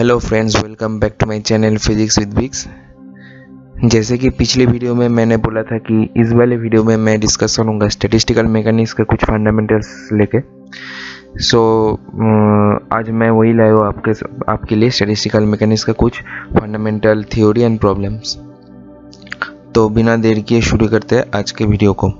Hello friends, welcome back to my channel physics with Bix. जैसे कि पिछले video में मैंने बोला था कि इस वाले वीडियो में मैं डिस्कस करूँगा स्टैटिस्टिकल मैकेनिक्स के कुछ फंडामेंटल्स लेके। आज मैं वही लाया हूँ आपके लिए स्टैटिस्टिकल मैकेनिक्स का कुछ फंडामेंटल थ्योरी एंड प्रॉब्लम्स। तो बिना देर किए शुरू करते हैं आज के वीडियो को।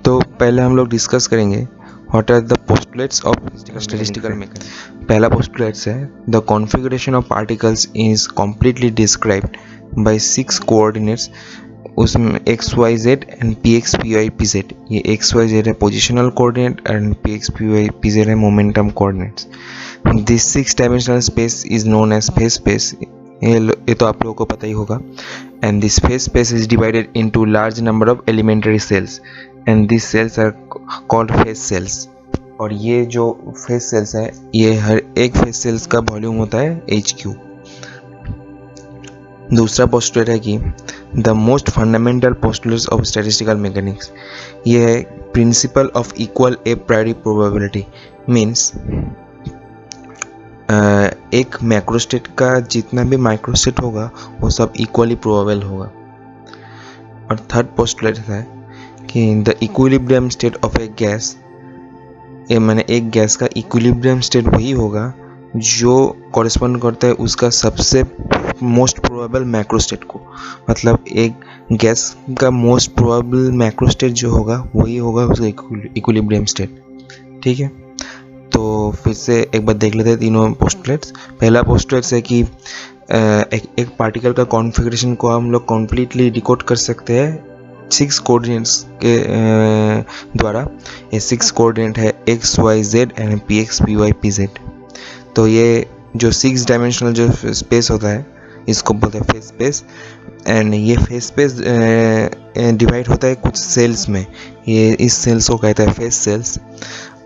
तो पहले हम लोग डिस्कस करेंगे What are the postulates of statistical mechanics? पहला postulates है the configuration of particles is completely described by 6 coordinates, उसमें x y z and px py pz। ये x y z है positional coordinate and px py pz है momentum coordinates। This 6 dimensional space is known as phase space। ये तो आप लोगों को पता ही होगा। And this phase space is divided into large number of elementary cells and these cells are called phase cells। और ये जो phase cells है, ये हर एक phase cells का वॉल्यूम होता है HQ। दूसरा पोस्टुलेट है कि the most fundamental postulates of statistical mechanics, ये है principle of equal a priori probability। Means एक मैक्रोस्टेट का जितना भी माइक्रोस्टेट होगा वो सब इक्वली प्रोबेबल होगा। और थर्ड पोस्टुलेट है कि the equilibrium state of A gas, ये माने एक गैस का इक्विलिब्रियम स्टेट वही होगा जो कॉरेस्पॉन्ड करता है उसका सबसे मोस्ट प्रोबेबल मैक्रोस्टेट को। मतलब एक गैस का मोस्ट प्रोबेबल मैक्रोस्टेट जो होगा वही होगा उसका इक्विलिब्रियम स्टेट। ठीक है, तो फिर से एक बार देख लेते हैं तीनों पोस्टुलेट्स। पहला पोस्टुलेट्स है कि एक पार्टिकल का कॉन्फ़िगरेशन को हम लोग कम्प्लीटली डिकोड कर सकते हैं 6 कोऑर्डिनेट्स के द्वारा। ये 6 कोऑर्डिनेट है x y z and px py pz। तो ये जो 6 डायमेंशनल जो स्पेस होता है इसको बोलते हैं फेज स्पेस। एंड ये फेज स्पेस डिवाइड होता है कुछ सेल्स में, ये इस सेल्स को कहता है फेज सेल्स।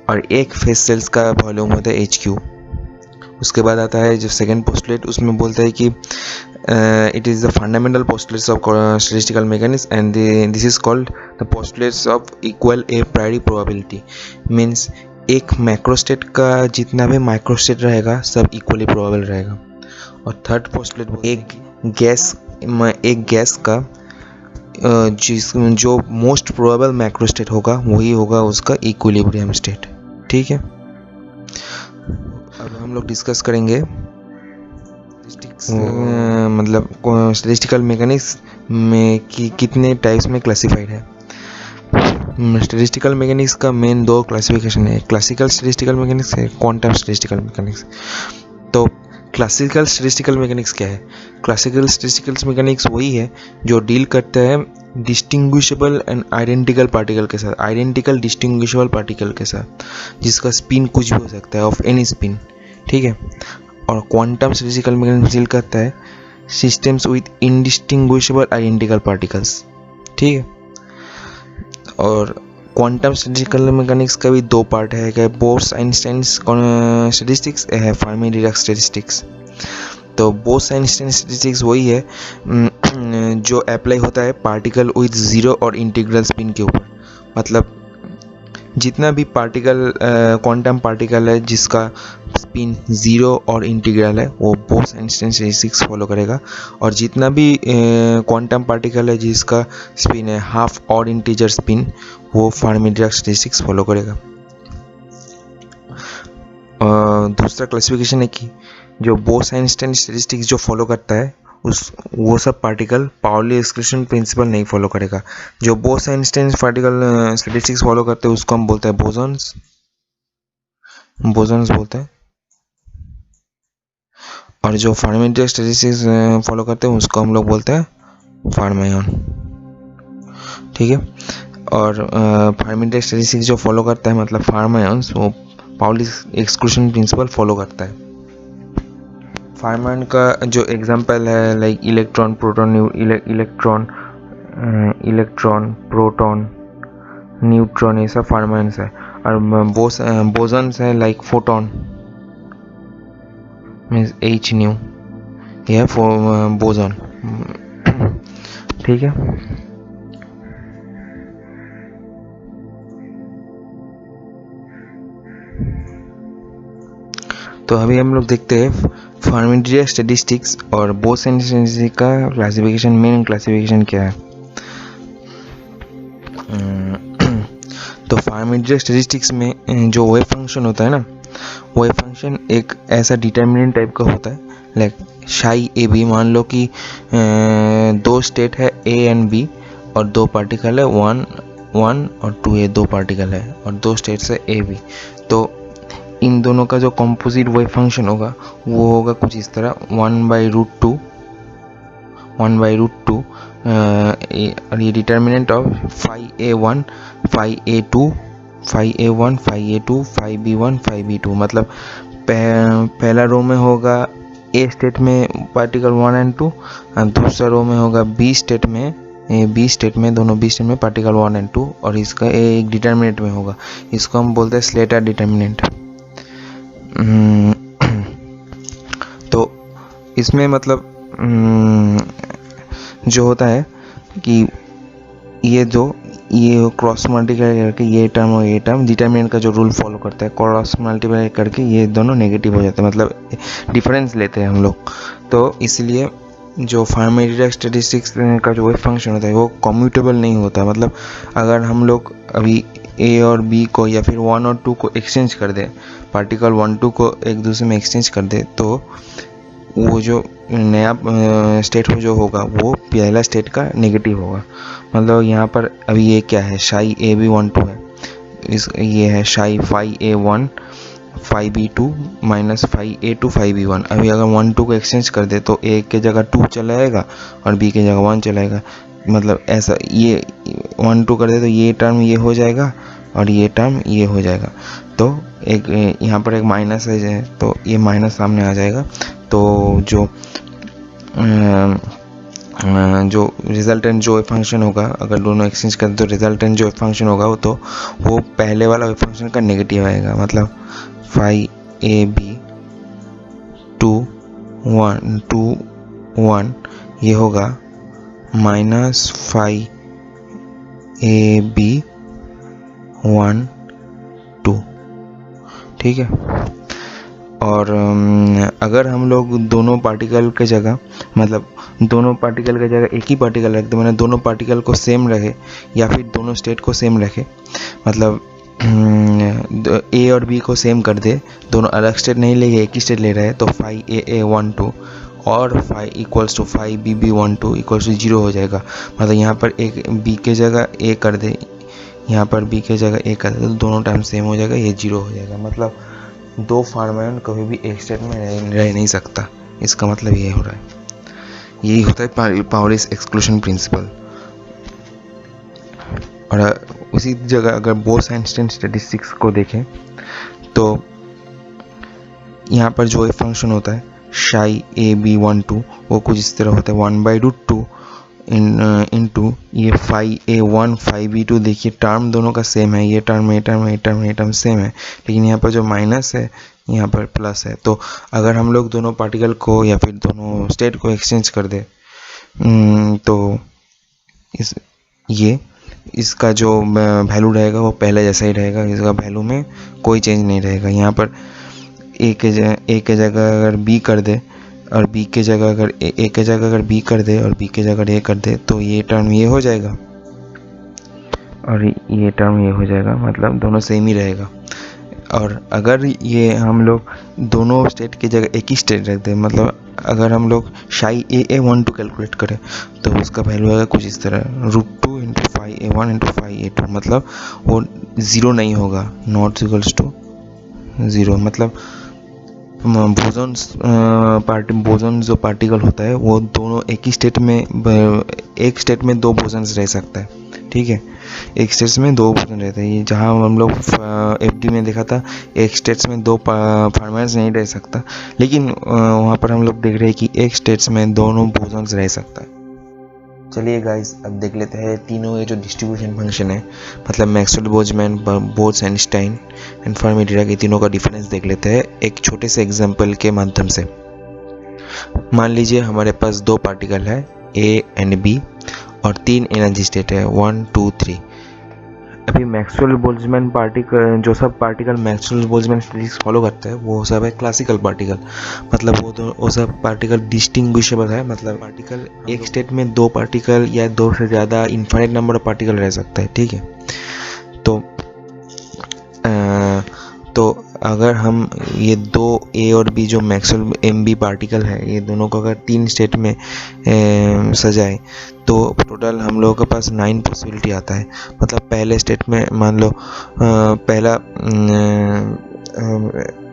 और एक फेज सेल्स का वॉल्यूम होता है HQ। उसके बाद आता है जो सेकंड पोस्टुलेट, उसमें बोलता है कि it is the fundamental postulates of statistical mechanics and this is called the postulates of equal A प्रायोरी probability. Means एक मैक्रोस्टेट का जितना भी माइक्रोस्टेट रहेगा सब इक्वली प्रोबेबल रहेगा। और थर्ड पोस्टुलेट एक गैस का जो मोस्ट प्रोबेबल मैक्रोस्टेट होगा वही होगा उसका इक्विलिब्रियम स्टेट। ठीक है, अब हम लोग डिस्कस करेंगे मतलब स्टैटिस्टिकल मैकेनिक्स में कि कितने टाइप्स में क्लासिफाइड है। स्टैटिस्टिकल मैकेनिक्स का मेन 2 क्लासिफिकेशन है, क्लासिकल स्टैटिस्टिकल मैकेनिक्स है, क्वांटम स्टैटिस्टिकल मैकेनिक्स। तो क्लासिकल स्टैटिस्टिकल मैकेनिक्स क्या है? क्लासिकल स्टैटिस्टिकल मैकेनिक्स वही है जो डील करता है डिस्टिंग्विशेबल एंड आइडेंटिकल पार्टिकल के साथ, आइडेंटिकल डिस्टिंग्विशेबल पार्टिकल के साथ जिसका स्पिन कुछ भी हो सकता है, ऑफ एनी स्पिन। ठीक है। और क्वांटम स्टैटिस्टिकल मैकेनिक्स डील करता है systems with indistinguishable identical particles. ठीक है। और क्वांटम स्टैटिस्टिकल मैकेनिक्स का भी 2 पार्ट है, क्या बोर्स-आइंस्टाइन स्टैटिस्टिक्स है फर्मी-डिराक स्टैटिस्टिक्स। तो बोर्स-आइंस्टाइन स्टैटिस्टिक्स वही है जो अप्लाई होता है पार्टिकल विद जीरो और इंटीग्रल स्पिन के ऊपर। मतलब जितना भी पार्टिकल क्वांटम पार्टिकल है जिसका स्पिन जीरो और इंटीग्रल है वो बोर्स-आइंस्टाइन स्टैटिस्टिक्स फॉलो करेगा। और जितना भी क्वांटम पार्टिकल है जिसका स्पिन है हाफ और इंटीजर स्पिन वो फर्मी-डिराक स्टैटिस्टिक्स फॉलो करेगा। दूसरा क्लासिफिकेशन है कि जो बोर्स-आइंस्टाइन स्टैटिस्टिक्स जो फॉलो करता है वो सब पार्टिकल पाउली एक्सक्लूशन प्रिंसिपल नहीं फॉलो करेगा। जो बोर्स-आइंस्टाइन पार्टिकल स्टैटिस्टिक्स फॉलो करते हैं उसको हम बोलते हैं बोसॉन्स बोलते हैं। और जो फर्मी-डिराक स्टैटिस्टिक्स फॉलो करते हैं उसको हम लोग बोलते हैं फर्मियन। ठीक है। और फर्मी-डिराक स्टैटिस्टिक्स जो फॉलो करता है मतलब फर्मियंस वो पाउली एक्सक्लूशन प्रिंसिपल फॉलो करता है। फर्मियन का जो एग्जांपल है लाइक इलेक्ट्रॉन प्रोटॉन न्यूट्रॉन, ये सब फर्मियंस है। और बोसॉन्स है like photon means H new, यह बोसॉन। ठीक है। तो अभी हम लोग देखते हैं फर्मी स्टैटिस्टिक्स और बोसन स्टैटिस्टिक्स का क्लासिफिकेशन, मेन क्लासिफिकेशन क्या है। तो फर्मी स्टैटिस्टिक्स में जो वेव फंक्शन होता है ना, वेव फंक्शन एक ऐसा डिटर्मिनेंट टाइप का होता है, लाइक शाई ए बी। मान लो कि दो स्टेट है ए एंड बी और दो पार्टिकल है 1 और 2a, दो पार्टिकल है और दो स्टेट्स है ए बी। तो इन दोनों का जो कंपोजिट वेव फंक्शन होगा वो होगा कुछ इस तरह 1/√2 और ये determinant of phi-a1 phi-a2 phi-a1 phi-a2 phi-b1 phi-b2। मतलब पहला रो में होगा ए स्टेट में पार्टिकल 1 एंड 2 और दूसरा रो में होगा बी स्टेट में दोनों बी स्टेट में पार्टिकल 1 एंड 2 और इसका एक डिटर्मिनेंट में होगा। इसको हम बोलते हैं स्लेटर डिटर्मिनेंट। तो इसमें मतलब जो होता है कि ये क्रॉस मल्टीप्लाई करके ये टर्म और ये टर्म डिटर्मिनेंट का जो रूल फॉलो करता है, क्रॉस मल्टीप्लाई करके ये दोनों नेगेटिव हो जाते हैं, मतलब डिफरेंस लेते हैं हम लोग। तो इसलिए जो फर्मी स्टैटिस्टिक्स का जो वेव फंक्शन होता है वो कम्यूटेबल नहीं होता। मतलब अगर हम लोग अभी ए और बी को या फिर 1 और 2 को एक्सचेंज कर दे, पार्टिकल 1 2 को एक दूसरे में एक्सचेंज कर दे, तो वो जो नया स्टेट जो होगा वो पहला स्टेट का नेगेटिव होगा। मतलब यहाँ पर अभी ये क्या है, शाई ए बी 1 2 है, ये है शाई phi-a1 phi-b2 minus phi-a2 phi-b1। अभी अगर 1 2 को एक्सचेंज कर दे तो ए के जगह 2 चला जाएगा और बी के जगह 1 चलाएगा। मतलब ऐसा ये 1 2 कर दे तो ये टर्म ये हो जाएगा और ये टर्म ये हो जाएगा। तो एक यहाँ पर एक माइनस है तो ये माइनस सामने आ जाएगा। तो जो रिजल्टेंट जो फंक्शन होगा, अगर दोनों एक्सचेंज करें तो रिजल्टेंट जो फंक्शन होगा वो पहले वाला फंक्शन का नेगेटिव आएगा। मतलब phi-a-b 2 1 ये होगा माइनस phi-a-b 1 2। ठीक है। और अगर हम लोग दोनों पार्टिकल के जगह, मतलब दोनों पार्टिकल के जगह एक ही पार्टिकल रख दे, मैंने दोनों पार्टिकल को सेम रखे या फिर दोनों स्टेट को सेम रखे, मतलब ए और बी को सेम कर दे, दोनों अलग स्टेट नहीं ले, एक ही स्टेट ले रहे हैं, तो phi-a1 2 और phi equals to phi-bb1 2 equals to 0 हो जाएगा। मतलब यहाँ पर एक बी के जगह ए कर दे, यहाँ पर बी के जगह ए कर दे, तो दोनों टाइम सेम हो जाएगा, ये 0 हो जाएगा। मतलब दो फॉर्मेशन कभी भी एक स्टेट में रह नहीं सकता। इसका मतलब ये हो रहा है, यही होता है पाउलिस एक्सक्लूशन प्रिंसिपल। और उसी जगह अगर बोस-आइंस्टाइन स्टैटिस्टिक्स को देखें तो यहाँ पर जो एक फंक्शन होता है शाई ए बी 1 2 वो कुछ इस तरह होता है 1/√2 इंटू ये phi-a1 phi-b2। देखिए टर्म दोनों का सेम है, ये टर्म सेम है, लेकिन यहाँ पर जो माइनस है यहाँ पर प्लस है। तो अगर हम लोग दोनों पार्टिकल को या फिर दोनों स्टेट को एक्सचेंज कर दे तो इसका जो वैल्यू रहेगा वो पहले जैसा ही रहेगा, इसका वैल्यू में कोई चेंज नहीं रहेगा। यहाँ पर ए के जगह अगर बी कर दे और बी के जगह अगर ए के जगह अगर बी कर दे और बी के जगह ए कर दे तो ये टर्म ये हो जाएगा और ये टर्म ये हो जाएगा, मतलब दोनों सेम ही रहेगा। और अगर ये हम लोग दोनों स्टेट की जगह एक ही स्टेट रख दें, मतलब अगर हम लोग शाई a1 2 कैलकुलेट करें तो उसका वैल्यू आएगा कुछ इस तरह √2 इंटू phi-a1 इंटू phi-a2। मतलब वो 0 नहीं होगा, नॉट इक्वल्स टू 0। मतलब बोसॉन जो पार्टिकल होता है वो दोनों एक ही स्टेट में, एक स्टेट में दो बोसॉन्स रह सकता है। ठीक है, एक स्टेट्स में दो बोसॉन रहते हैं। जहाँ हम लोग एफडी में देखा था एक स्टेट्स में दो फॉर्मेट्स नहीं रह सकता, लेकिन वहाँ पर हम लोग देख रहे हैं कि एक स्टेट्स में दोनों बोसॉन्स रह सकता है। चलिए गाइस, अब देख लेते हैं तीनों ये जो डिस्ट्रीब्यूशन फंक्शन है, मतलब Maxwell Boltzmann, bourse-Einstein and Fermi-Dirac, के तीनों का डिफरेंस देख लेते हैं एक छोटे से एग्जांपल के माध्यम से। मान लीजिए हमारे पास दो पार्टिकल है ए एंड बी और तीन एनर्जी स्टेट है 1 2 3। अभी मैक्सवेल बोल्ट्जमैन पार्टिकल, जो सब particle Maxwell Boltzmann physics follow करते हैं वो सब है क्लासिकल पार्टिकल। मतलब वो सब पार्टिकल डिस्टिंग्विशेबल है। मतलब पार्टिकल एक स्टेट में दो पार्टिकल या दो से ज़्यादा इनफाइनाइट नंबर ऑफ पार्टिकल रह सकता है, ठीक है। तो अगर हम ये दो ए और बी जो मैक्सवेल एम बी पार्टिकल है, ये दोनों को अगर 3 स्टेट में सजाए तो टोटल हम लोगों के पास 9 पॉसिबिलिटी आता है। मतलब पहले स्टेट में मान लो पहला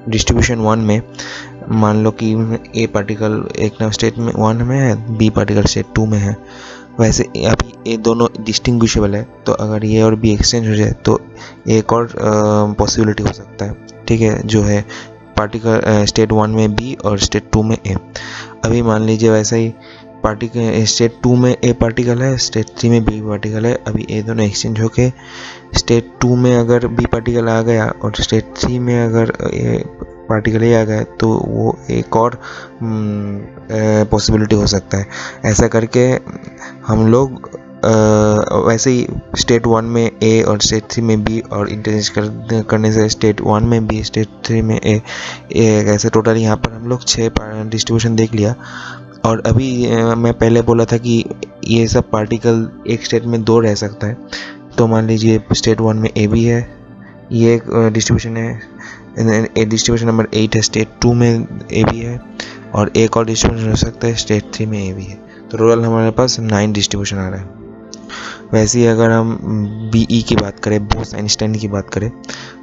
डिस्ट्रीब्यूशन 1 में मान लो कि ए पार्टिकल एक स्टेट में 1 में है, बी पार्टिकल स्टेट 2 में है। वैसे अभी ये दोनों डिस्टिंग्विशेबल है, तो अगर ये और बी एक्सचेंज हो जाए तो एक और पॉसिबिलिटी हो सकता है, ठीक है, जो है पार्टिकल स्टेट 1 में बी और स्टेट 2 में ए। अभी मान लीजिए वैसा ही पार्टिकल स्टेट 2 में ए पार्टिकल है, स्टेट 3 में बी पार्टिकल है। अभी ये दोनों एक्सचेंज होके स्टेट 2 में अगर बी पार्टिकल आ गया और स्टेट 3 में अगर पार्टिकल ए आ गया तो वो एक और पॉसिबिलिटी हो सकता है। ऐसा करके हम लोग वैसे ही स्टेट 1 में ए और स्टेट 3 में बी और इंटरचेंज करने से स्टेट 1 में बी स्टेट 3 में ए ऐसे टोटल यहाँ पर हम लोग 6 डिस्ट्रीब्यूशन देख लिया। और अभी मैं पहले बोला था कि ये सब पार्टिकल एक स्टेट में 2 रह सकता है। तो मान लीजिए स्टेट 1 में ए बी है, ये एक डिस्ट्रीब्यूशन है। डिस्ट्रीब्यूशन नंबर 8 है, स्टेट 2 में ए बी है, और एक और डिस्ट्रीब्यूशन हो सकता है स्टेट 3 में ए बी है। तो टोटल हमारे पास 9 डिस्ट्रीब्यूशन आ रहा है। वैसे ही अगर हम बीई की बात करें, बोस-आइंस्टाइन की बात करें,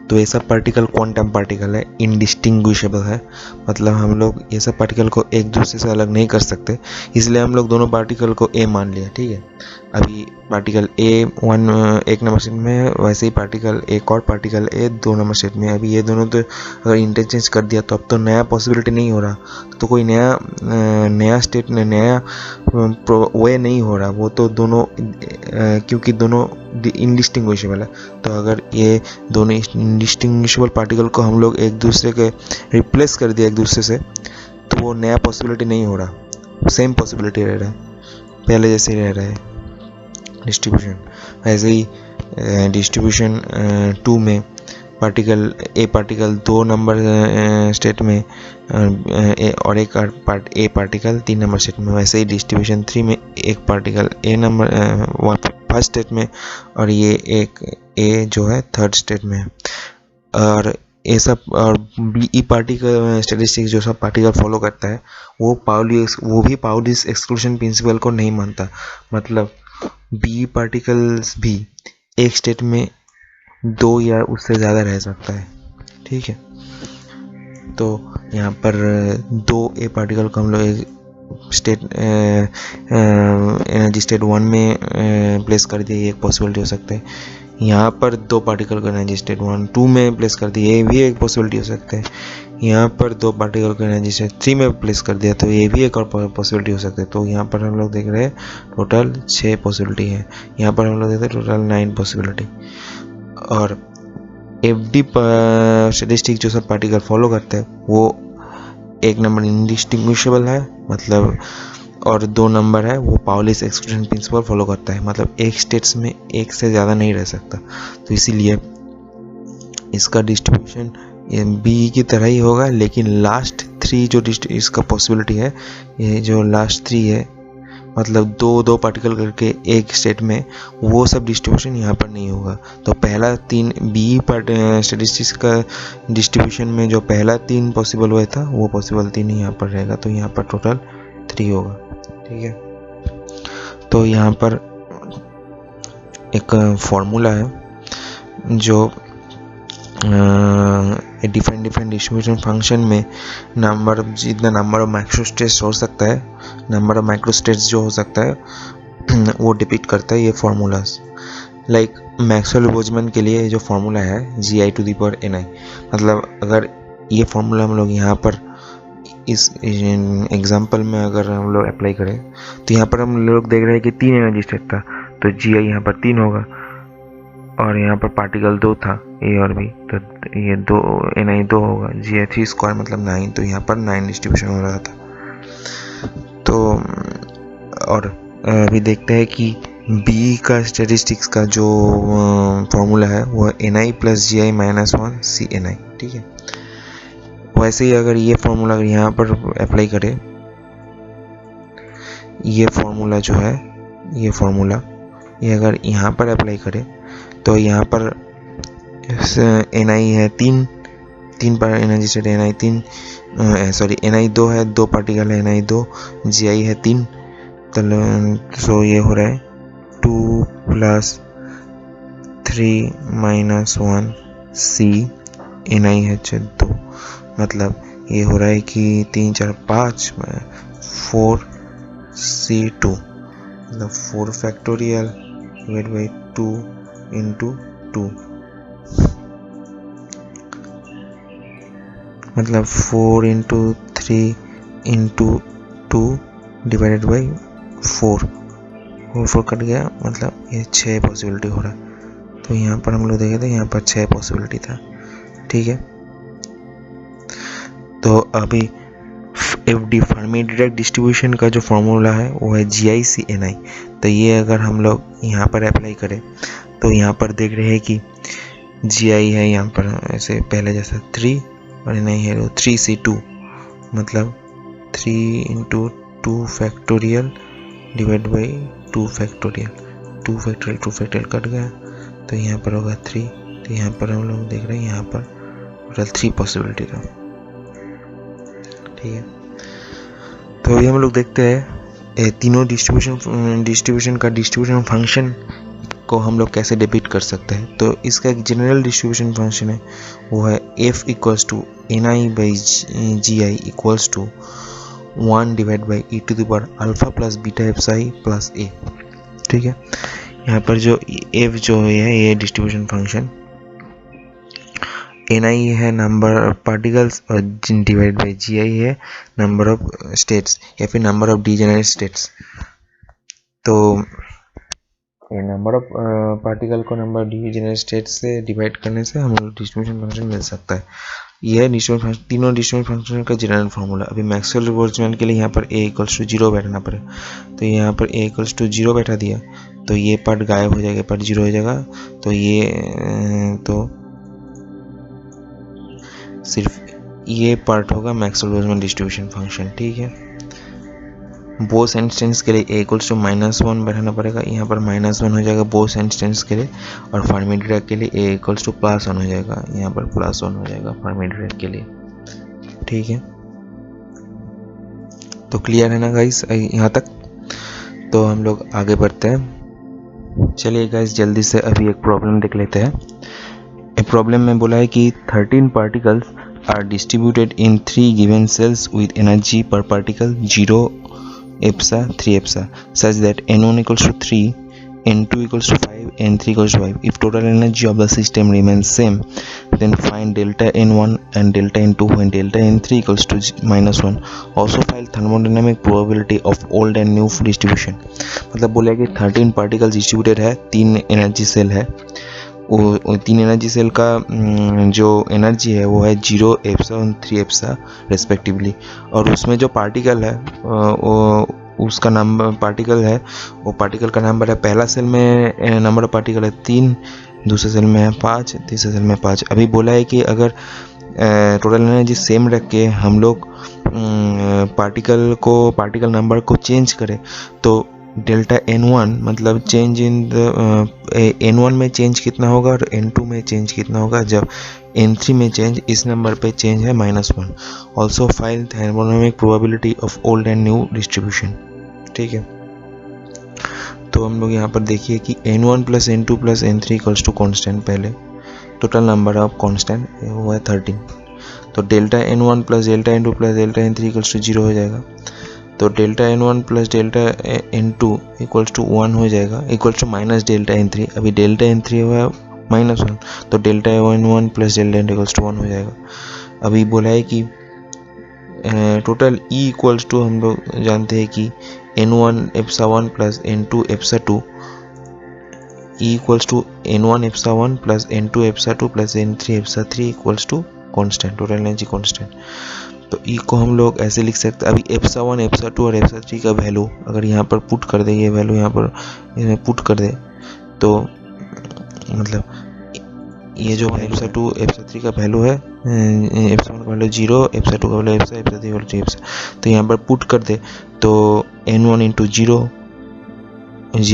तो ये सब पार्टिकल क्वांटम पार्टिकल है, इनडिस्टिंग्विशेबल है। मतलब हम लोग ये सब पार्टिकल को एक दूसरे से अलग नहीं कर सकते, इसलिए हम लोग दोनों पार्टिकल को ए मान लिया, ठीक है। अभी पार्टिकल ए 1 नंबर स्टेट में है, वैसे ही पार्टिकल एक और पार्टिकल ए 2 नंबर स्टेट में। अभी ये दोनों तो अगर इंटरचेंज कर दिया तो अब तो नया पॉसिबिलिटी नहीं हो रहा, तो कोई नया स्टेट नया वे नहीं हो रहा। वो तो दोनों क्योंकि दोनों इनडिस्टिंग्विशेबल है, तो अगर ये दोनों इनडिस्टिंग्विशेबल पार्टिकल को हम लोग एक दूसरे के रिप्लेस कर दिया एक दूसरे से, तो वो नया पॉसिबिलिटी नहीं हो रहा, सेम पॉसिबिलिटी रह रहा है, पहले जैसे ही रह रहा है डिस्ट्रीब्यूशन। ऐसे ही डिस्ट्रीब्यूशन 2 में particle A particle 2 number state में और एक ए पार्टिकल 3 नंबर स्टेट में। वैसे ही डिस्ट्रीब्यूशन 3 में एक particle A number first state में, और ये एक ए जो है थर्ड स्टेट में। और ये सब और बीई पार्टिकल स्टैटिस्टिक्स जो सब पार्टिकल फॉलो करता है वो भी पाउली's एक्सक्लूजन प्रिंसिपल को नहीं मानता। मतलब बीई पार्टिकल्स भी एक स्टेट में 2 या उससे ज़्यादा रह सकता है, ठीक है। तो यहाँ पर 2 ए पार्टिकल को हम लोग एक स्टेट एनर्जी स्टेट 1 में प्लेस कर दिए, एक पॉसिबिलिटी हो सकता है। यहाँ पर 2 पार्टिकल को एनर्जी स्टेट 2 में प्लेस कर दिए, ये भी एक पॉसिबिलिटी हो सकता है। यहाँ पर 2 पार्टिकल को एनर्जी स्टेट 3 में प्लेस कर दिया, तो ये भी एक और पॉसिबिलिटी हो सकता है। तो यहाँ पर हम लोग देख रहे हैं टोटल 6 पॉसिबिलिटी है। यहाँ पर हम लोग देख रहे हैं टोटल 9 पॉसिबिलिटी। और एफडी स्टैटिस्टिक्स जो सब पार्टिकल फॉलो करते हैं वो एक नंबर इनडिस्टिंग्विशेबल है, मतलब, और 2 नंबर है वो पाउली's एक्सक्लूजन प्रिंसिपल फॉलो करता है। मतलब एक स्टेट्स में एक से ज़्यादा नहीं रह सकता, तो इसीलिए इसका डिस्ट्रीब्यूशन बी की तरह ही होगा। लेकिन लास्ट 3 जो इसका पॉसिबिलिटी है, ये जो लास्ट 3 है, मतलब 2 पार्टिकल करके एक स्टेट में, वो सब डिस्ट्रीब्यूशन यहाँ पर नहीं होगा। तो पहला 3 बी स्टैटिस्टिक्स का डिस्ट्रीब्यूशन में जो पहला 3 पॉसिबल हुआ था वो पॉसिबल 3 यहाँ पर रहेगा, तो यहाँ पर टोटल 3 होगा, ठीक है। तो यहाँ पर एक फॉर्मूला है जो डिफरेंट डिस्ट्रीब्यूशन फंक्शन में जितना नंबर ऑफ माइक्रोस्टेट्स हो सकता है, नंबर ऑफ माइक्रोस्टेट्स जो हो सकता है वो डिपिक्ट करता है ये फार्मूलाज। लाइक मैक्सवेल बोल्ट्जमैन के लिए जो फार्मूला है gi⁴ni, मतलब अगर ये फार्मूला हम लोग यहाँ पर इस एग्जांपल में अगर हम लोग अप्लाई करें, तो यहाँ पर हम लोग देख रहे हैं कि 3 एनर्जी स्टेट था, तो gi यहाँ पर 3 होगा, और यहाँ पर पार्टिकल 2 था ए और बी, तो ये 2 ni 2 होगा, gi3 स्क्वायर मतलब 9, तो यहाँ पर 9 डिस्ट्रीब्यूशन हो रहा था। तो और अभी देखते हैं कि बी का स्टेटिस्टिक्स का जो फॉर्मूला है वो NI plus GI minus 1 CNI, ठीक है। वैसे ही अगर ये फॉर्मूला अगर यहाँ पर अप्लाई करें, ये फॉर्मूला जो है ये फॉर्मूला ये अगर यहाँ पर अप्लाई करें तो यहाँ पर NI है 3 पर energy state NI 3 sorry NI 2 है, 2 पार्टिकल है NI 2, GI है 3, तो ये हो रहा है 2 प्लस 3 माइनस 1 C, NI है 2, मतलब ये हो रहा है कि 3 4 5 4 C2, मतलब 4 फैक्टोरियल डिवाइड बाई 2 इंटू 2, मतलब 4 into 3 into 2 divided by 4 cut गया, मतलब ये 6 पॉसिबिलिटी हो रहा है। तो यहाँ पर हम लोग देखे थे यहाँ पर 6 पॉसिबिलिटी था, ठीक है। तो अभी FD फर्मी-डिराक डिस्ट्रीब्यूशन का जो फॉर्मूला है वो है GI/CNI। तो ये अगर हम लोग यहाँ पर अप्लाई करें तो यहाँ पर देख रहे हैं कि GI है यहाँ पर ऐसे पहले जैसा 3 और NI है 3C2, मतलब 3 into 2 factorial divide by 2 factorial, 2 factorial cut गया, तो यहाँ पर होगा 3। तो यहाँ पर हम लोग देख रहे हैं यहाँ पर टोटल 3 पॉसिबिलिटी था, ठीक है। तो अभी हम लोग देखते हैं तीनों डिस्ट्रीब्यूशन का डिस्ट्रीब्यूशन फंक्शन को हम लोग कैसे डिपिक्ट कर सकते हैं। तो इसका एक जनरल डिस्ट्रीब्यूशन फंक्शन है, वो है F equals to NI by GI equals to 1 divide by e to the power alpha plus beta epsilon plus a, ठीक है। यहाँ पर जो F जो है ये डिस्ट्रीब्यूशन फंक्शन, NI है नंबर ऑफ पार्टिकल्स और डिवाइड बाई GI है नंबर ऑफ स्टेट्स या फिर नंबर ऑफ डीजेनरेट स्टेट्स। तो ये नंबर ऑफ पार्टिकल को नंबर ऑफ डीजेनरेट स्टेट्स से डिवाइड करने से हमें डिस्ट्रीब्यूशन फंक्शन मिल सकता है। यह डिस्ट्रीब्यूशन फंक्शन, तीनों डिस्ट्रीब्यूशन फंक्शन का जनरल फार्मूला। अभी मैक्सवेल बोल्ट्जमैन के लिए यहाँ पर a इक्वल्स टू 0 बैठना पड़े, तो यहाँ पर a इक्वल्स टू 0 बैठा दिया तो ये पार्ट गायब हो जाएगा, पार्ट 0 हो जाएगा, तो ये तो सिर्फ ये पार्ट होगा मैक्सवेल बोल्ट्जमैन डिस्ट्रीब्यूशन फंक्शन, ठीक है। बोस इंस्टेंस के लिए a इक्वल्स टू -1 बैठाना पड़ेगा, यहाँ पर -1 हो जाएगा बोस इंस्टेंस के लिए, और फर्मी-डिराक के लिए a इक्वल्स टू +1 हो जाएगा, यहाँ पर +1 हो जाएगा फर्मी-डिराक के लिए, ठीक है। तो क्लियर है ना गाइस यहाँ तक? तो हम लोग आगे बढ़ते हैं। चलिए गाइस जल्दी से अभी एक प्रॉब्लम देख लेते हैं। एक प्रॉब्लम में बोला है कि 13 particles are distributed in 3 given cells with energy per particle 0 EPSA 3 EPSA such that N1 equals to 3, N2 equals to 5, N3 equals to 5. If total energy of the system remains same, then find delta N1 and delta N2 when delta N3 equals to -1. Also find thermodynamic probability of old and new distribution. मतलब बोला कि 13 particles distributed है, 3 energy cell है, वो 3 energy cell का जो energy है वो है 0 एप्सा और 3 एप्सा रेस्पेक्टिवली, और उसमें जो पार्टिकल है वो उसका नंबर पार्टिकल है, वो पार्टिकल का नंबर है, पहला सेल में नंबर ऑफ पार्टिकल है 3, दूसरे सेल में है 5, तीसरे सेल में 5। अभी बोला है कि अगर टोटल एनर्जी सेम रख के हम लोग पार्टिकल नंबर को चेंज करें तो डेल्टा N1 मतलब चेंज इन N1 में चेंज कितना होगा और N2 में चेंज कितना होगा जब N3 में चेंज इस नंबर पे चेंज है -1। Also find thermodynamic probability of old and new distribution, ठीक है। तो हम लोग यहाँ पर देखिए कि N1 plus N2 plus N3 equals to constant, पहले टोटल नंबर ऑफ कॉन्स्टेंट वो है 13, तो delta N1 plus delta N2 plus delta N3 equals to 0 हो जाएगा, तो delta N1 plus delta N2 equals to 1 हो जाएगा, equals to minus delta N3। अभी डेल्टा N3 हुआ -1, तो delta N1 plus delta N2 equals to 1 हो जाएगा। अभी बोला है कि टोटल E इक्वल्स टू हम लोग जानते हैं कि N1 epsilon 1 plus N2 epsilon 2, E equals to N1 epsilon 1 plus N2 epsilon 2 plus N3 epsilon 3 equals to constant, total energy constant. तो ई को हम लोग ऐसे लिख सकते हैं। अभी एप्सा 1, एप्सा 2 और एप्सा 3 का वैल्यू अगर यहाँ पर पुट कर दे, ये वैल्यू यहाँ पर पुट कर दे, तो मतलब ये जो एप्सा 2 एप्सा 3 का वैल्यू है, एप्सा 1 का वैल्यू 0, एप्सा 2 का वैल्यू एप्सा 3 का वैल्यू 3 तो यहाँ पर पुट कर दे तो n1 इंटू 0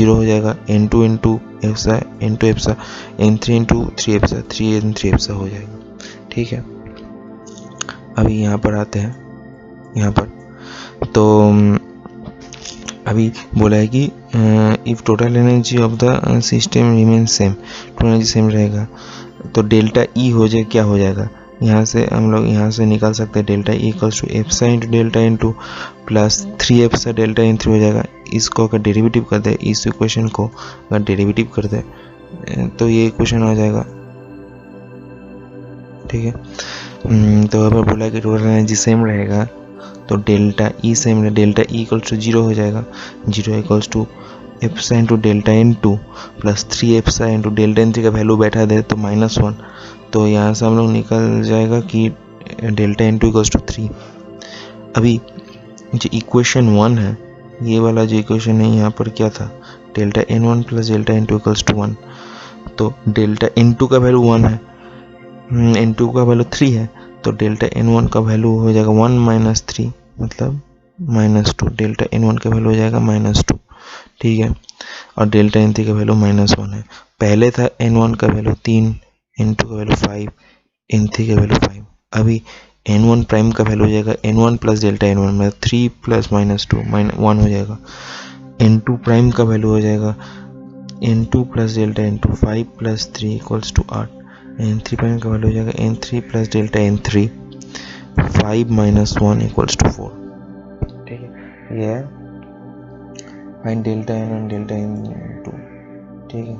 हो जाएगा, n2 इंटू एप्सा एप्सा, n3 इंटू 3 एप्सा 3 एप्सा हो जाएगा। ठीक है, अभी यहाँ पर आते हैं। यहाँ पर तो अभी बोला है कि if total energy of the system remain same, total energy same रहेगा तो डेल्टा ई हो जाए, क्या हो जाएगा, यहाँ से हम लोग यहाँ से निकाल सकते हैं delta E equals to epsilon into delta into plus 3 epsilon delta n 3 हो जाएगा। इसको अगर डेरिवेटिव कर दे, इस इक्वेशन को अगर डेरिवेटिव कर दे तो ये इक्वेशन आ जाएगा। ठीक है, तो अगर बोला कि टोटल एनर्जी सेम रहेगा तो डेल्टा ई सेम है, डेल्टा ई इक्वल्स टू 0 हो जाएगा, 0 equals to epsilon into delta n 2 plus 3 epsilon into delta n 3 का वैल्यू बैठा दे तो -1, तो यहाँ से हम लोग निकल जाएगा कि डेल्टा इन 2 इक्वल्स टू 3। अभी जो इक्वेशन 1 है, ये वाला जो इक्वेशन है यहाँ पर क्या था, delta n1 plus delta n2 equals to 1, तो डेल्टा n2 का वैल्यू 1 है, n2 का वैल्यू 3 है, तो डेल्टा n1 का वैल्यू हो जाएगा 1 माइनस 3 मतलब -2, डेल्टा n1 का वैल्यू हो जाएगा -2। ठीक है, और डेल्टा n3 का वैल्यू -1 है। पहले था n1 का वैल्यू 3, n2 का वैल्यू 5, n3 का वैल्यू 5। अभी n1 प्राइम का वैल्यू हो जाएगा n1 प्लस डेल्टा n1 मतलब 3 प्लस -2 1 हो जाएगा। n2 प्राइम का वैल्यू हो जाएगा n2 plus delta n2 5 plus 3 equals to 8। n3 prime का वैल्यू हो जाएगा n3 plus delta n3 5 minus 1 equals to 4। ठीक है, ये है find delta n1 delta n2। ठीक है,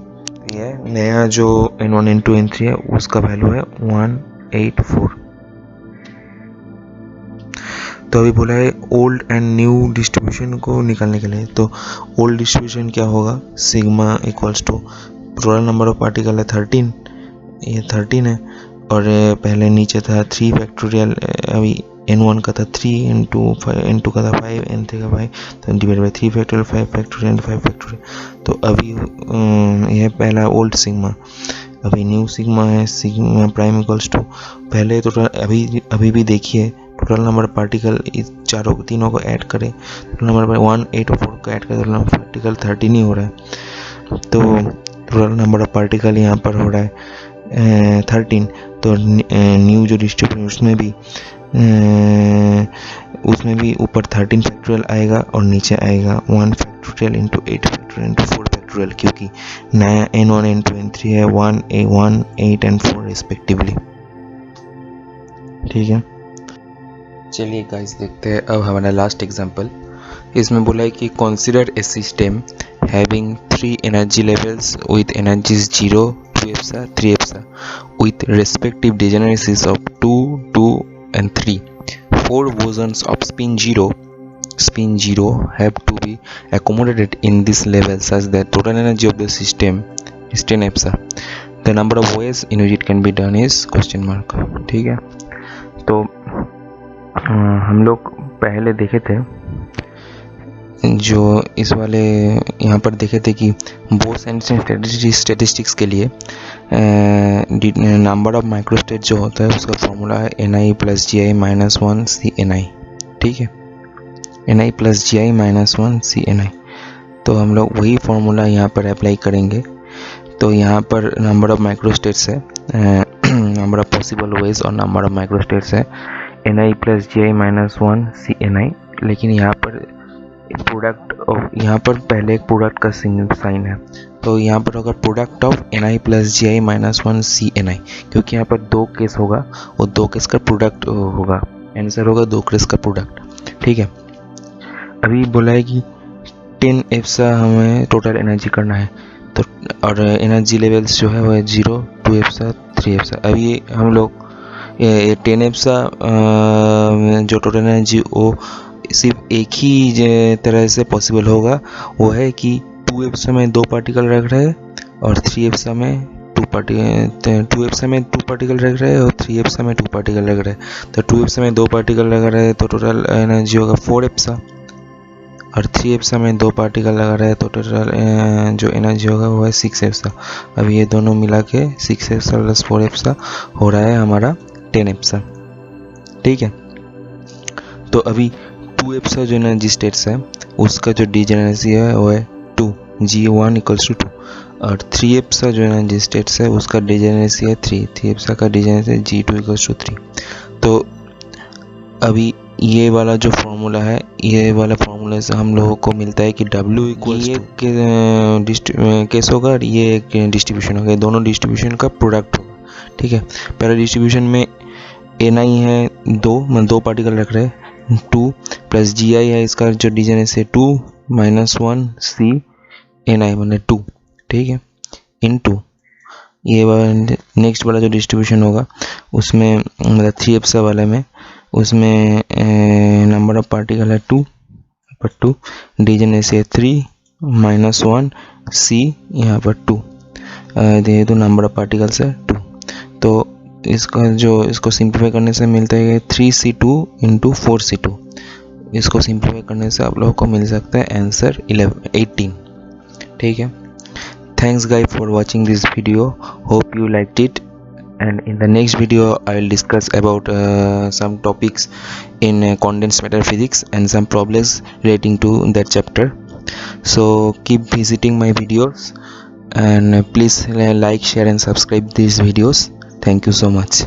ये नया जो n1 n2 n3 है उसका वैल्यू है 184। तो अभी बोला है ओल्ड एंड न्यू डिस्ट्रीब्यूशन को निकालने के लिए। तो ओल्ड डिस्ट्रीब्यूशन क्या होगा, sigma equals to total number of particle है 13, ये 13 है, और पहले नीचे था 3 फैक्टोरियल, अभी n1 का था 3 n2 का था 5 n3 का 5, तो divide by 3 factorial 5 factorial 5 factorial. तो अभी यह पहला ओल्ड सिग्मा, अभी न्यू सिग्मा है, सिग्मा प्राइम इक्वल्स टू पहले तो अभी भी देखिए टोटल नंबर पार्टिकल इस तीनों को ऐड करें, टोटल नंबर 184 को ऐड करें, टोटल नंबर पार्टिकल 13 ही हो रहा है। तो टोटल नंबर ऑफ पार्टिकल यहाँ पर हो रहा है 13। तो न्यू जो डिस्ट्रीब्यूशन उसमें भी ऊपर 13 फैक्टोरियल आएगा और नीचे आएगा 1 factorial into 8 factorial into 4 factorial, क्योंकि नया n1 n2 n3 है 1 8 एंड 4 रिस्पेक्टिवली। ठीक है, चलिए गाइस देखते हैं अब हमारा लास्ट एग्जांपल। इसमें बोला है कि consider a system having 3 energy levels with energies 0 2 एप्सा 3 एप्सा with respective degeneracies of 2 2 and 3. 4 bosons of spin 0 have to be accommodated in this level such that total energy of the system is 10 एप्सा. The number of ways in which it can be done is question mark. ठीक है, तो हम लोग पहले देखे थे जो इस वाले यहाँ पर देखे थे कि बोस एंड स्टैटिस्टिक्स के लिए नंबर ऑफ माइक्रोस्टेट जो होता है उसका फॉर्मूला है ni plus G I minus 1 C N आई। ठीक है, ni plus G I minus 1 C N आई। तो हम लोग वही फॉर्मूला यहाँ पर अप्लाई करेंगे। तो यहाँ पर नंबर ऑफ माइक्रोस्टेट्स है, नंबर ऑफ पॉसिबल वेज और नंबर ऑफ माइक्रोस्टेट्स है ni plus G I minus 1 C N आई। लेकिन यहाँ पर प्रोडक्ट ऑफ, यहाँ पर पहले एक प्रोडक्ट का साइन है, तो यहाँ पर होगा product of ni plus G I minus 1 C N I, क्योंकि यहाँ पर 2 केस होगा और 2 केस का प्रोडक्ट होगा, आंसर होगा 2 केस का प्रोडक्ट। ठीक है, अभी बोला है कि 10 एप्सा हमें टोटल एनर्जी करना है, तो और एनर्जी लेवल्स जो है वो है 0 2 एप्सा 3 एप्सा। अभी हम लोग 10 एप्सा जो टोटल एनर्जी वो सिर्फ एक ही तरह से पॉसिबल होगा, वो है कि 2 एप्सा में 2 पार्टिकल रख रहे हैं और 3 एप्सा में 2 एप्सा में 2 पार्टिकल रख रहे हैं और 3 एप्सा में 2 पार्टिकल रख रहे हैं। तो 2 एप्सा में 2 पार्टिकल लगा रहे हैं तो टोटल एनर्जी होगा 4 एप्सा, और 3 एप्सा में 2 पार्टिकल लगा रहे हैं तो टोटल जो एनर्जी होगा वो है 6 एप्सा। अब ये दोनों मिला के 6 एप्सा प्लस 4 एप्सा हो रहा है हमारा 10 एप्सा। ठीक है, तो अभी 2 एप्सा जो एनर्जी स्टेट्स है उसका जो डिजेनरेसी है वो है 2, G1 इक्वल्स टू 2, और 3 एप्सा जो एनर्जी स्टेट्स है उसका डिजेनरेसी है 3 एप्सा का डिजेनरेसी है G2 इक्वल्स टू 3। तो अभी ये वाला जो फॉर्मूला है, ये वाला फॉर्मूला से हम लोगों को मिलता है कि W इक्वल्स टू केस होगा और ये एक डिस्ट्रीब्यूशन होगा, दोनों डिस्ट्रीब्यूशन का प्रोडक्ट होगा। ठीक है, पहले डिस्ट्रीब्यूशन में ni है 2, मतलब 2 पार्टिकल रख रहे हैं, 2 प्लस gi है, इसका जो डिजेनरेसी है 2 माइनस 1 c ni मतलब 2। ठीक है, इनटू ये वाला नेक्स्ट वाला जो डिस्ट्रीब्यूशन होगा उसमें मतलब 3 एप्सा वाले में उसमें नंबर ऑफ पार्टिकल है 2 पर 2, डिजेनरेसी है 3 माइनस 1 c यहाँ पर 2, दे दो नंबर ऑफ पार्टिकल्स है 2। तो इसको सिंप्लीफाई करने से मिलता है 3c2 इंटू 4c2। इसको सिंप्लीफाई करने से आप लोगों को मिल सकता है आंसर 18। ठीक है, thanks guys for watching this video, hope you liked it, and in the next video I will discuss about some topics in condensed matter physics and some problems relating to that chapter. So keep visiting my videos and please like, share and subscribe these videos. Thank you so much.